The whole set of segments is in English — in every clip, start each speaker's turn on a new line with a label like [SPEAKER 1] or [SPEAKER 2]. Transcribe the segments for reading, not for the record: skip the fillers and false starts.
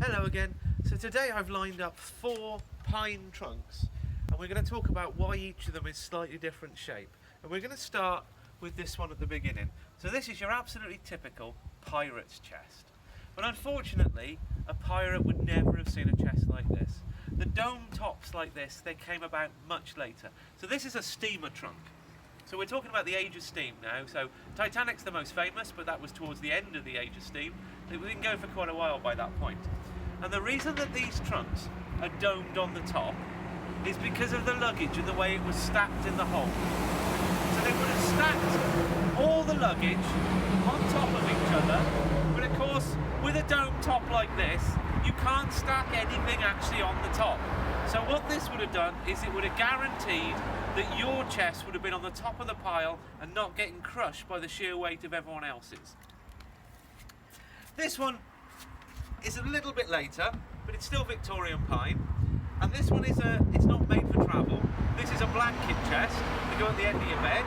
[SPEAKER 1] Hello again. So today I've lined up 4 pine trunks and we're going to talk about why each of them is slightly different shape. And we're going to start with this one at the beginning. So this is your absolutely typical pirate's chest. But unfortunately, a pirate would never have seen a chest like this. The dome tops like this, they came about much later. So this is a steamer trunk. So we're talking about the age of steam now. So Titanic's the most famous, but that was towards the end of the age of steam. We've been going for quite a while by that point. And the reason that these trunks are domed on the top is because of the luggage and the way it was stacked in the hold. So they would have stacked all the luggage on top of each other, but of course, with a dome top like this, you can't stack anything actually on the top. So what this would have done is it would have guaranteed that your chest would have been on the top of the pile and not getting crushed by the sheer weight of everyone else's. This one is a little bit later, but it's still Victorian pine. And this one is it's not made for travel. This is a blanket chest to go at the end of your bed,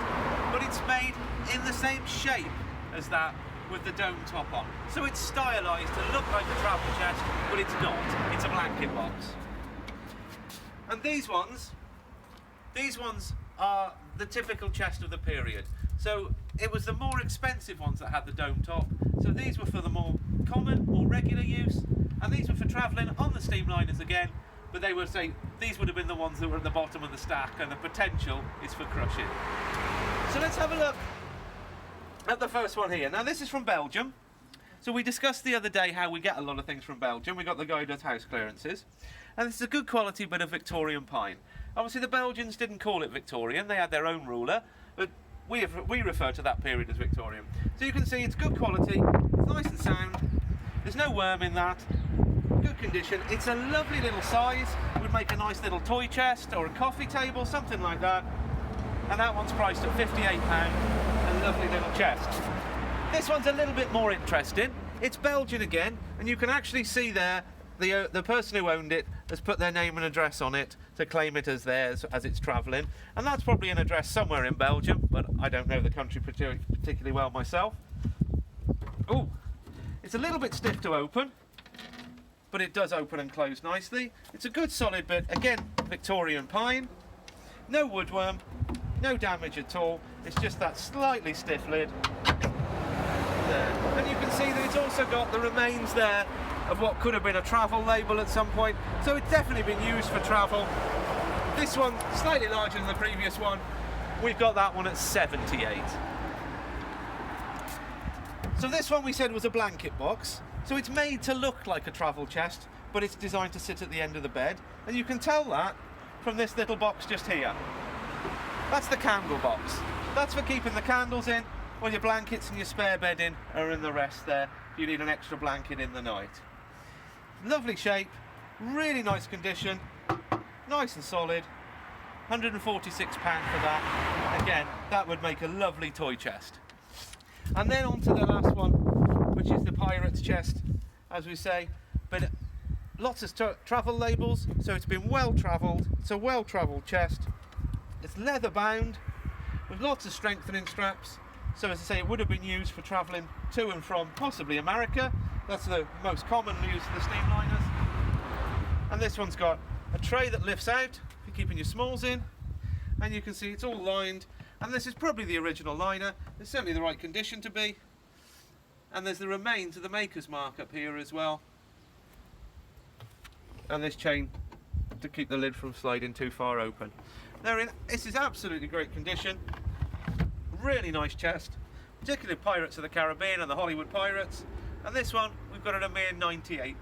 [SPEAKER 1] but it's made in the same shape as that with the dome top on. So it's stylised to look like a travel chest, but it's not. It's a blanket box. And these ones are the typical chest of the period. So it was the more expensive ones that had the dome top. So these were for the more common, more regular use, and these were for travelling on the steamliners again, but they would say these would have been the ones that were at the bottom of the stack, and the potential is for crushing. So let's have a look at the first one here. Now this is from Belgium. So we discussed the other day how we get a lot of things from Belgium. We got the guy who does house clearances. And this is a good quality bit of Victorian pine. Obviously the Belgians didn't call it Victorian, they had their own ruler, but we refer to that period as Victorian. So you can see it's good quality, it's nice and sound, there's no worm in that, good condition. It's a lovely little size, it would make a nice little toy chest or a coffee table, something like that. And that one's priced at £58, a lovely little chest. This one's a little bit more interesting. It's Belgian again, and you can actually see there the person who owned it has put their name and address on it to claim it as theirs as it's travelling. And that's probably an address somewhere in Belgium, but I don't know the country particularly well myself. Oh, it's a little bit stiff to open, but it does open and close nicely. It's a good solid bit, again, Victorian pine. No woodworm, no damage at all. It's just that slightly stiff lid. There. And you can see that it's also got the remains there of what could have been a travel label at some point, so it's definitely been used for travel. This one slightly larger than the previous one. We've got that one at 78. So this one we said was a blanket box, so it's made to look like a travel chest, but it's designed to sit at the end of the bed, and you can tell that from this little box just here. That's the candle box. That's for keeping the candles in, while your blankets and your spare bed in are in the rest there if you need an extra blanket in the night. Lovely shape, really nice condition, nice and solid, £146 for that. Again, that would make a lovely toy chest. And then on to the last one, which is the pirate's chest, as we say, but lots of travel labels, so it's been well travelled. It's a well travelled chest. It's leather bound with lots of strengthening straps. So as I say, it would have been used for travelling to and from possibly America. That's the most common use of the steamliners. And this one's got a tray that lifts out for keeping your smalls in. And you can see it's all lined. And this is probably the original liner. It's certainly the right condition to be. And there's the remains of the maker's mark up here as well. And this chain to keep the lid from sliding too far open. This is absolutely great condition. Really nice chest, particularly Pirates of the Caribbean and the Hollywood Pirates. And this one, we've got at a mere £98.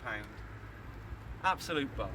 [SPEAKER 1] Absolute buck.